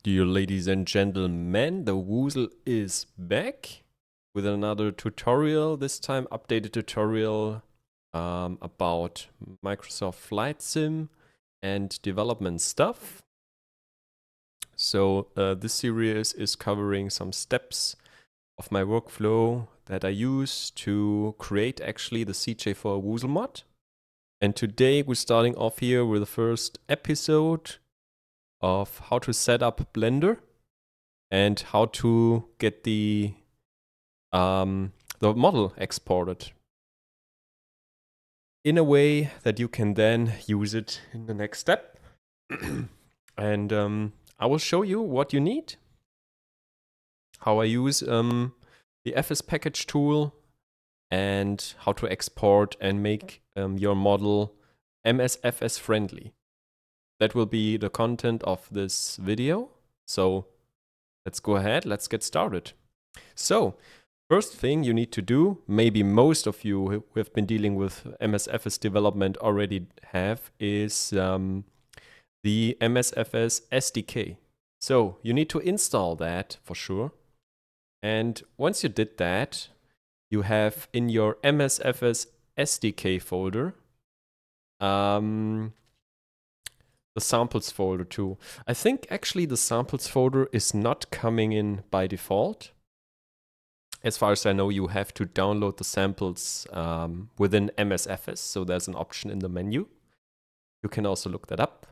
Dear ladies and gentlemen, the Woozle is back with another tutorial, this time updated tutorial about Microsoft Flight Sim and development stuff. So this series is covering some steps of my workflow that I use to create actually the CJ4 Woozle mod. And today we're starting off here with the first episode of how to set up Blender and how to get the model exported in a way that you can then use it in the next step. And I will show you what you need, how I use the FS package tool, and how to export and make your model MSFS friendly. That will be the content of this video. So let's go ahead, let's get started. So first thing you need to do, maybe most of you who have been dealing with MSFS development already have, is the MSFS SDK. So you need to install that for sure. And once you did that, you have in your MSFS SDK folder the samples folder too. I think actually the samples folder is not coming in by default. As far as I know, you have to download the samples within MSFS, so there's an option in the menu. You can also look that up,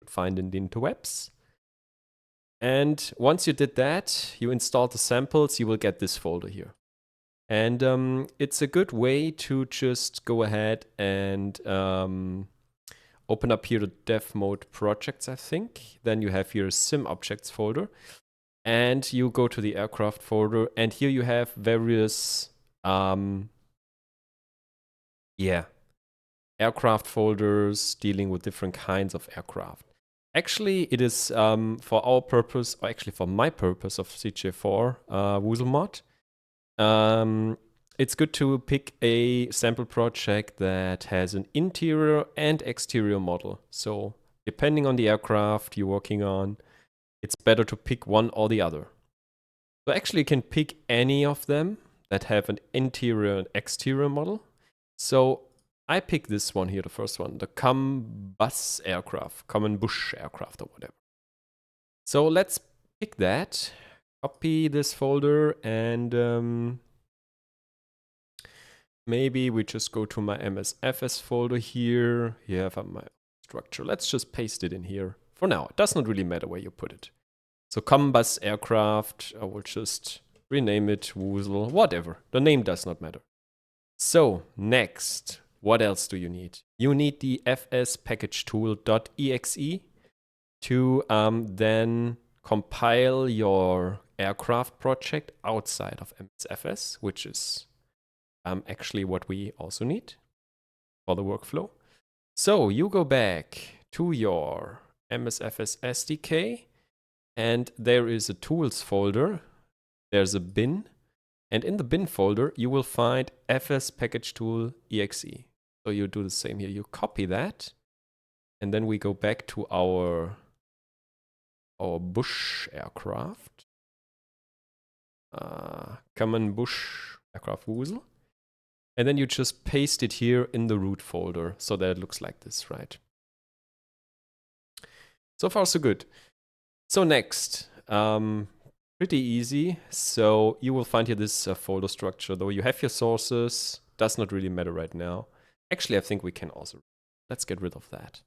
find in the interwebs. And once you did that, you installed the samples, you will get this folder here. And it's a good way to just go ahead and open up here the dev mode projects, I think. Then you have your sim objects folder. And you go to the aircraft folder, and here you have various aircraft folders dealing with different kinds of aircraft. Actually, it is for our purpose, or actually for my purpose of CJ4 Woozle mod, it's good to pick a sample project that has an interior and exterior model. So depending on the aircraft you're working on, it's better to pick one or the other. So actually you can pick any of them that have an interior and exterior model. So I pick this one here, the first one, the Combus aircraft, Common Bush aircraft or whatever. So let's pick that, copy this folder, and maybe we just go to my MSFS folder here. Here I have my structure. Let's just paste it in here. For now, it does not really matter where you put it. So Combus aircraft, I will just rename it Woozle, whatever. The name does not matter. So next, what else do you need? You need the fs package tool.exe to then compile your aircraft project outside of MSFS, which is actually what we also need for the workflow. So you go back to your MSFS SDK, and there is a tools folder. There's a bin, and in the bin folder you will find fs package tool exe. So you do the same here. You copy that, and then we go back to our Bush aircraft, common Bush aircraft Woozle, and then you just paste it here in the root folder so that it looks like this, right? So far, so good. So next, pretty easy. So you will find here this folder structure, though you have your sources. Does not really matter right now. Actually, I think we can also, let's get rid of that.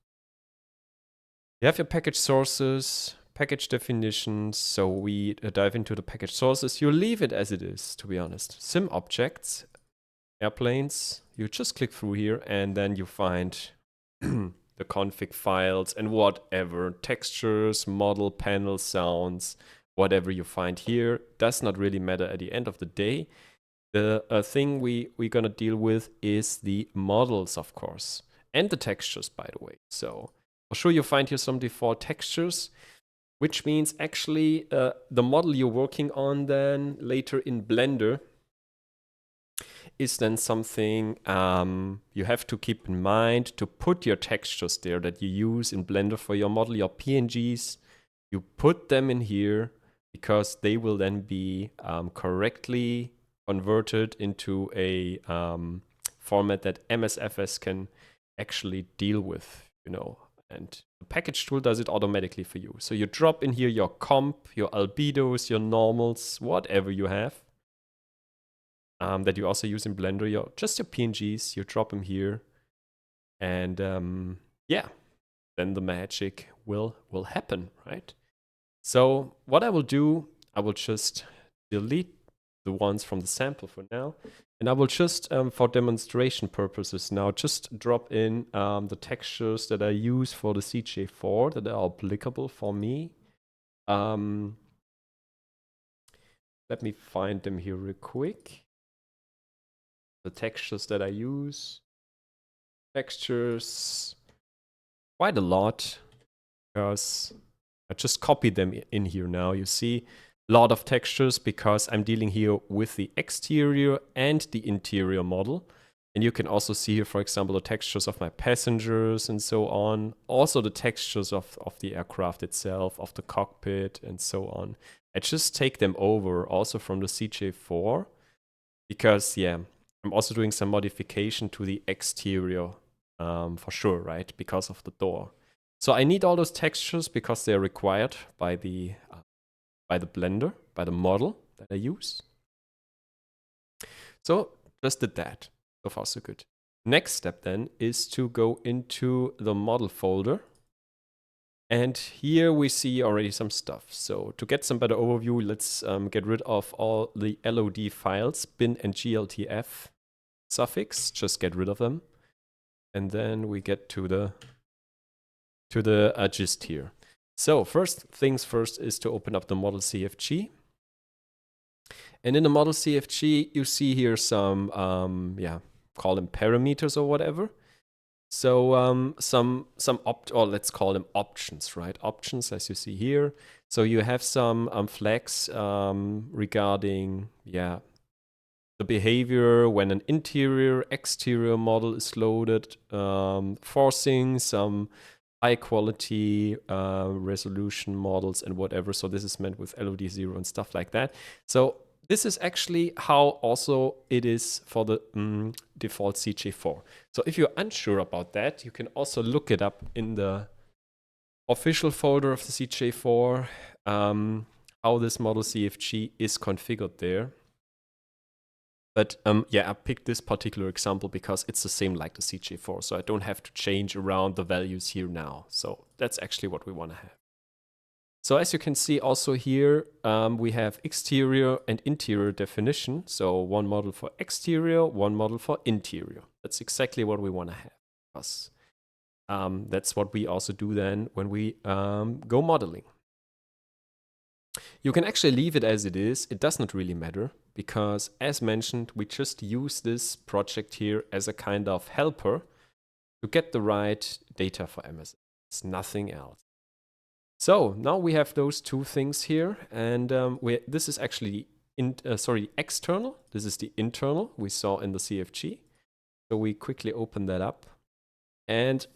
You have your package sources, package definitions. So we dive into the package sources. You leave it as it is, to be honest. Sim objects, airplanes. You just click through here, and then you find the config files and whatever, textures, model, panel, sounds, whatever you find here. Does not really matter at the end of the day. The thing we're gonna deal with is the models, of course, and the textures, by the way. So for sure you find here some default textures, which means actually the model you're working on then later in Blender is then something you have to keep in mind to put your textures there that you use in Blender for your model, your PNGs, You put them in here because they will then be correctly converted into a format that MSFS can actually deal with, you know. And the package tool does it automatically for you. So you drop in here your comp, your albedos, your normals, whatever you have that you also use in Blender, just your PNGs, you drop them here. And yeah, then the magic will happen, right? So what I will do, I will just delete the ones from the sample for now. And I will just, for demonstration purposes now, just drop in the textures that I use for the CJ4 that are applicable for me. Let me find them here real quick. The textures that I use. Textures, quite a lot, because I just copied them in here now. You see a lot of textures because I'm dealing here with the exterior and the interior model. And you can also see here, for example, the textures of my passengers and so on. Also the textures of the aircraft itself, of the cockpit and so on. I just take them over also from the CJ4 because, yeah, I'm also doing some modification to the exterior for sure, right? Because of the door. So I need all those textures because they're required by the Blender, by the model that I use. So just did that. So far, so good. Next step then is to go into the model folder. And here we see already some stuff. So to get some better overview, let's get rid of all the LOD files, bin and gltf suffix, just get rid of them. And then we get to the gist here. So first things first is to open up the model CFG. And in the model CFG, you see here some, call them parameters or whatever. So let's call them options, right? Options, as you see here. So you have some flags regarding, the behavior when an interior, exterior model is loaded, forcing some high quality resolution models and whatever. So this is meant with LOD0 and stuff like that. So this is actually how also it is for the default CJ4. So if you're unsure about that, you can also look it up in the official folder of the CJ4, how this model CFG is configured there. But I picked this particular example because it's the same like the CJ4, so I don't have to change around the values here now. So that's actually what we want to have. So as you can see also here, we have exterior and interior definition. So one model for exterior, one model for interior. That's exactly what we want to have. Because that's what we also do then when we go modeling. You can actually leave it as it is. It does not really matter because, as mentioned, we just use this project here as a kind of helper to get the right data for MSFS. It's nothing else. So now we have those two things here, and this is actually external. This is the internal we saw in the CFG. So we quickly open that up, and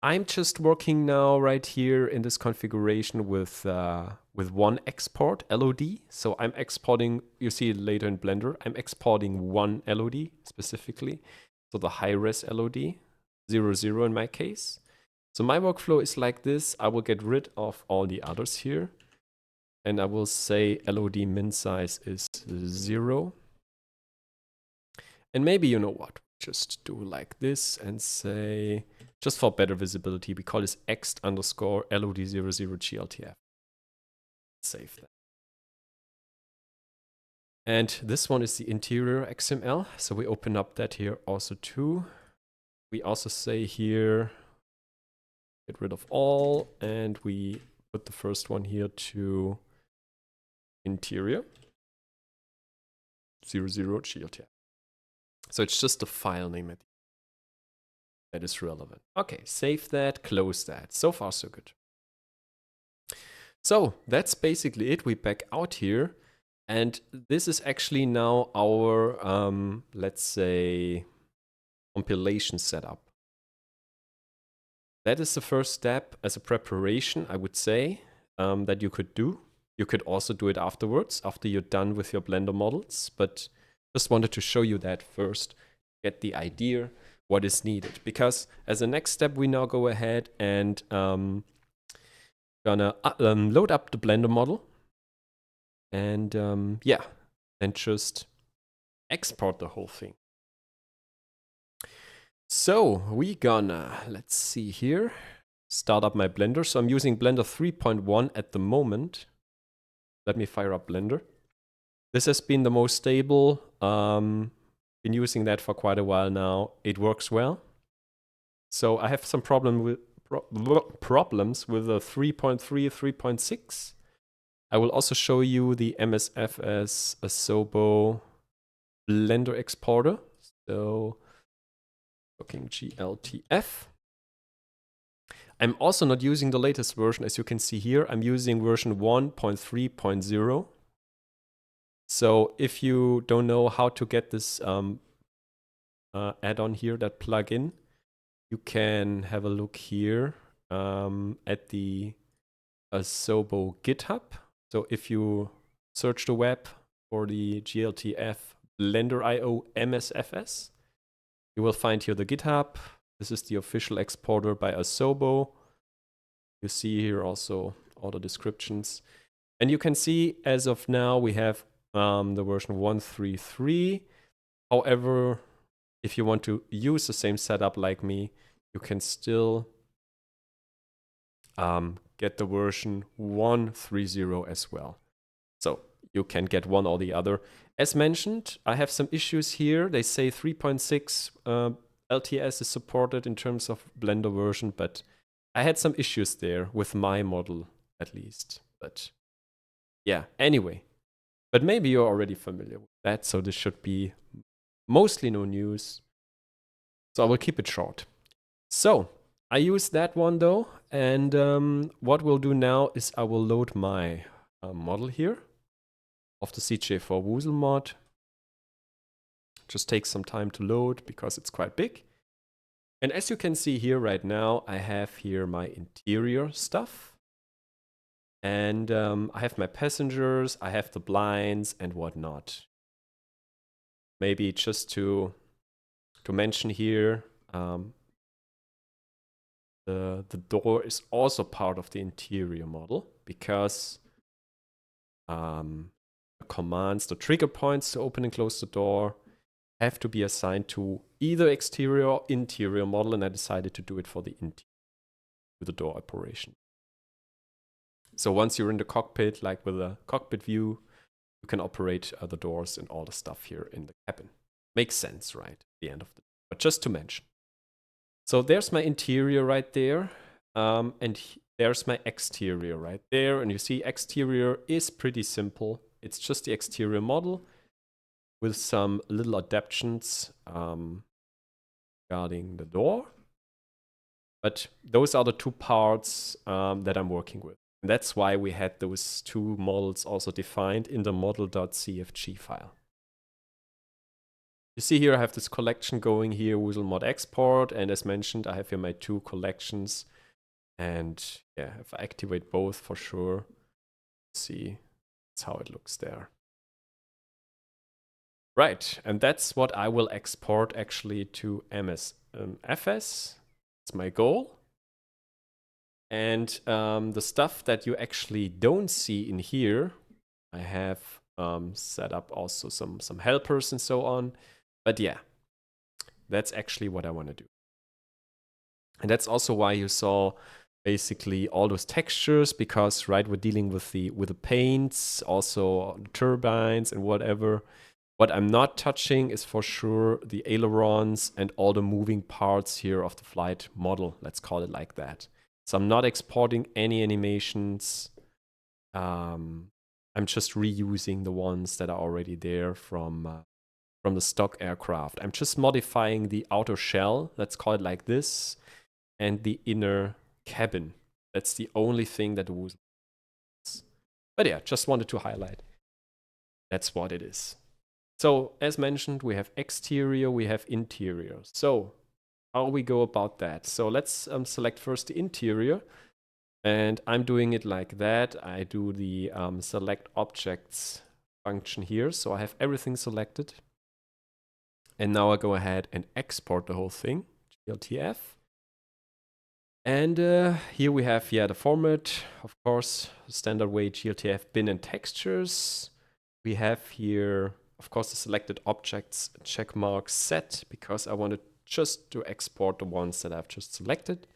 I'm just working now right here in this configuration with one export LOD. So I'm exporting, you see it later in Blender, I'm exporting one LOD specifically. So the high-res LOD, 00 in my case. So my workflow is like this. I will get rid of all the others here. And I will say LOD min size is 0. And maybe, you know what, just do like this and say, just for better visibility, we call this ext_LOD00 GLTF. Save that. And this one is the interior XML. So we open up that here also too. We also say here, get rid of all, and we put the first one here to interior 00 GLTF. So it's just the file name that is relevant. Okay, save that, close that. So far, so good. So that's basically it. We back out here. And this is actually now our, let's say, compilation setup. that is the first step as a preparation, I would say, that you could do. You could also do it afterwards, after you're done with your Blender models, but just wanted to show you that first, get the idea what is needed. Because as a next step, we now go ahead and gonna load up the Blender model, and yeah, and just export the whole thing. So we gonna, let's see here, start up my Blender. So I'm using Blender 3.1 at the moment. Let me fire up Blender. This has been the most stable. Been using that for quite a while now. It works well. So I have some problems with the 3.3, 3.6. I will also show you the MSFS Asobo Blender exporter. So looking GLTF. I'm also not using the latest version, as you can see here. I'm using version 1.3.0. So if you don't know how to get this add-on here, that plugin, you can have a look here at the Asobo GitHub. So if you search the web for the GLTF Blender.io MSFS, you will find here the GitHub. This is the official exporter by Asobo. You see here also all the descriptions. And you can see as of now we have the version 1.3.3. However, if you want to use the same setup like me, you can still get the version 1.3.0 as well. So you can get one or the other. As mentioned, I have some issues here. They say 3.6 LTS is supported in terms of Blender version, but I had some issues there with my model at least. But yeah, anyway. But maybe you're already familiar with that, so this should be mostly no news. So I will keep it short. So I use that one though, and what we'll do now is I will load my model here of the CJ4 Woozle mod. Just takes some time to load because it's quite big. And as you can see here right now, I have here my interior stuff. And I have my passengers, I have the blinds and whatnot. Maybe just to mention here, the door is also part of the interior model because the commands, the trigger points to open and close the door have to be assigned to either exterior or interior model, and I decided to do it for the interior, with the door operation. So once you're in the cockpit, like with a cockpit view, you can operate the doors and all the stuff here in the cabin. Makes sense, right? At the end of the day. But just to mention. So there's my interior right there, and there's my exterior right there. And you see exterior is pretty simple. It's just the exterior model with some little adaptations regarding the door. But those are the two parts that I'm working with. And that's why we had those two models also defined in the model.cfg file. You see here I have this collection going here, Woozle mod export, and as mentioned, I have here my two collections. And yeah, if I activate both for sure, see, that's how it looks there. Right, and that's what I will export actually to MSFS. It's my goal. And the stuff that you actually don't see in here, I have set up also some helpers and so on. But yeah, that's actually what I want to do. And that's also why you saw basically all those textures, because right, we're dealing with the paints, also the turbines and whatever. What I'm not touching is for sure the ailerons and all the moving parts here of the flight model. Let's call it like that. So I'm not exporting any animations. I'm just reusing the ones that are already there from the stock aircraft. I'm just modifying the outer shell, let's call it like this, and the inner cabin. That's the only thing that the Woozle is. But yeah, just wanted to highlight. That's what it is. So as mentioned, we have exterior, we have interior. So how we go about that. So let's select first the interior. And I'm doing it like that. I do the select objects function here. So I have everything selected. And now I go ahead and export the whole thing, GLTF. And here we have, the format, of course, standard way, GLTF bin and textures. We have here, of course, the selected objects checkmark set, because I wanted just to export the ones that I've just selected.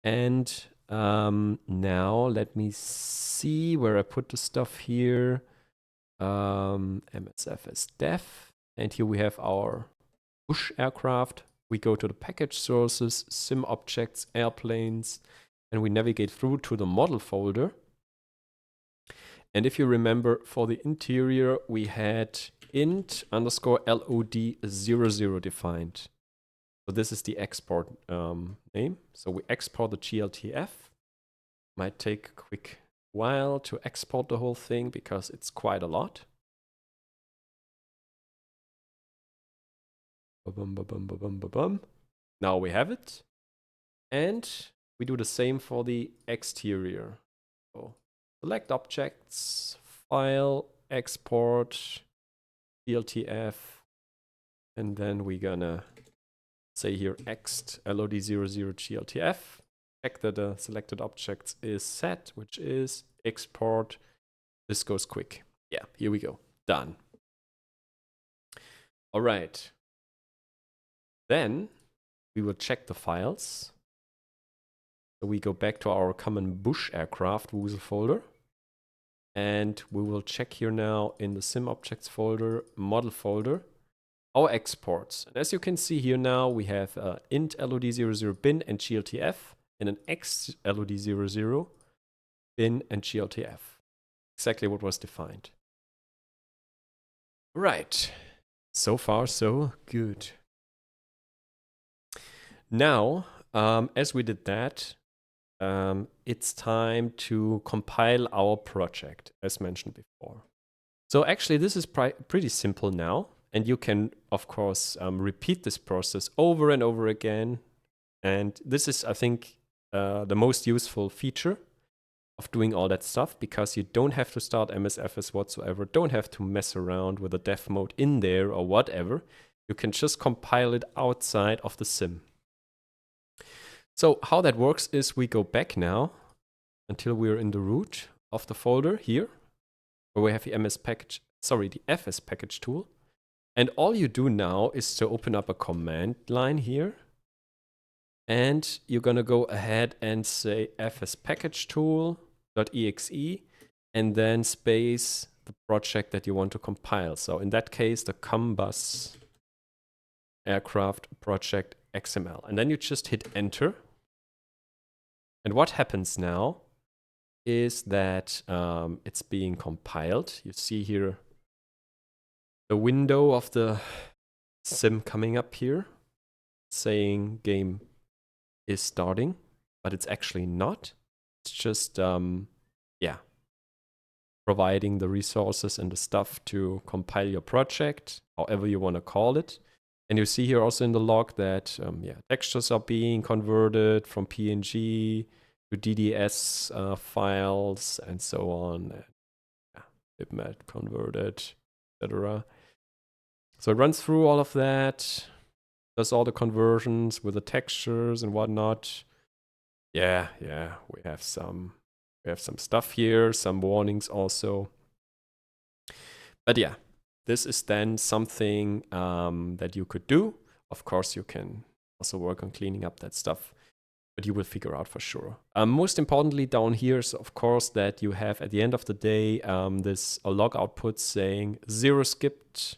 And now let me see where I put the stuff here. MSFS dev. And here we have our bush aircraft. We go to the package sources, sim objects, airplanes, and we navigate through to the model folder. And if you remember, for the interior, we had int underscore LOD00 defined. So this is the export name. So we export the GLTF. Might take a quick while to export the whole thing because it's quite a lot. Now we have it. And we do the same for the exterior. So select objects, file, export, GLTF, and then we're gonna say here ext LOD00 GLTF. Check that the selected objects is set, which is export. This goes quick. Yeah, here we go. Done. All right. Then we will check the files. So we go back to our common bush aircraft WUSL folder. And we will check here now in the sim objects folder, model folder, our exports. And as you can see here now, we have int LOD00 bin and GLTF and an ext LOD00 bin and GLTF. Exactly what was defined. Right. So far, so good. Now, as we did that, it's time to compile our project, as mentioned before. So actually, this is pretty simple now. And you can, of course, repeat this process over and over again. And this is, I think, the most useful feature of doing all that stuff, because you don't have to start MSFS whatsoever, don't have to mess around with a dev mode in there or whatever. You can just compile it outside of the sim. So how that works is we go back now until we're in the root of the folder here, where we have the FS package tool. And all you do now is to open up a command line here. And you're going to go ahead and say fs package tool.exe and then space the project that you want to compile. So in that case, the combus aircraft project XML. And then you just hit enter. And what happens now is that it's being compiled. You see here the window of the sim coming up here saying game is starting, but it's actually not. It's just, providing the resources and the stuff to compile your project, however you want to call it. And you see here also in the log that, textures are being converted from PNG to DDS files and so on. Bitmap converted, etc. So it runs through all of that, does all the conversions with the textures and whatnot. Yeah, we have some stuff here, some warnings also. But yeah, this is then something that you could do. Of course, you can also work on cleaning up that stuff, but you will figure out for sure. Most importantly down here is, of course, that you have at the end of the day this log output saying 0 skipped.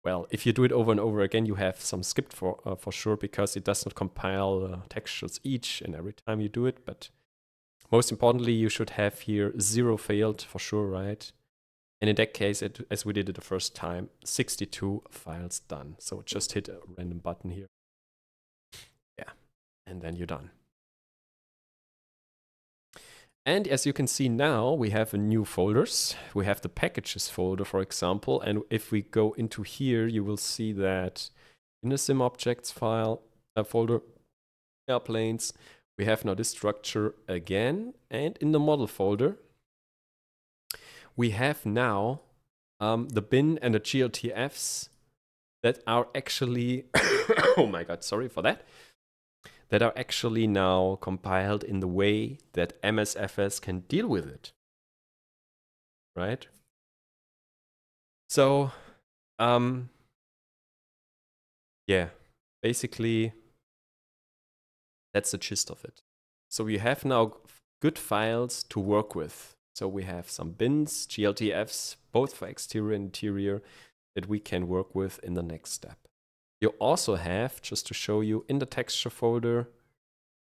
Well, if you do it over and over again, you have some skipped for sure, because it does not compile textures each and every time you do it. But most importantly, you should have here 0 failed for sure, right? And in that case, as we did it the first time, 62 files done. So just hit a random button here. Yeah, and then you're done. And as you can see now, we have new folders. We have the packages folder, for example. And if we go into here, you will see that in the sim objects file, folder, airplanes. We have now this structure again, and in the model folder, we have now the bin and the GLTFs that are actually, oh my god, sorry for that, that are actually now compiled in the way that MSFS can deal with it, right? So, yeah, basically, that's the gist of it. So we have now good files to work with. So we have some bins, GLTFs, both for exterior and interior, that we can work with in the next step. You also have, just to show you, in the texture folder,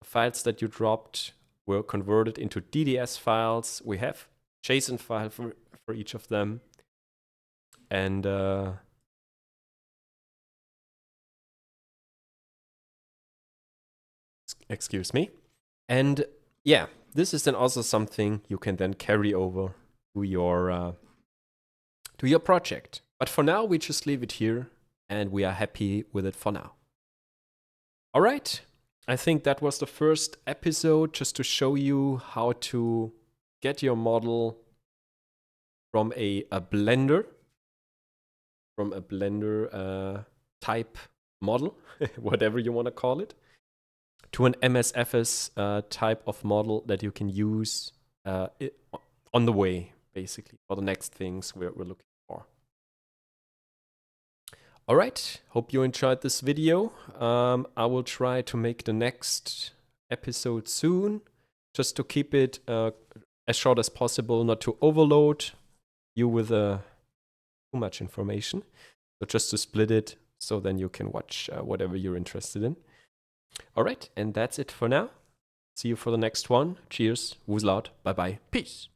files that you dropped were converted into DDS files. We have JSON file for each of them. And excuse me. And yeah, this is then also something you can then carry over to your project. But for now, we just leave it here, and we are happy with it for now. All right, I think that was the first episode, just to show you how to get your model from a Blender, type model, whatever you want to call it, to an MSFS type of model that you can use on the way, basically, for the next things we're looking for. All right, hope you enjoyed this video. I will try to make the next episode soon, just to keep it as short as possible, not to overload you with too much information, but just to split it so then you can watch whatever you're interested in. All right, and that's it for now. See you for the next one. Cheers, woozle out, bye-bye, peace.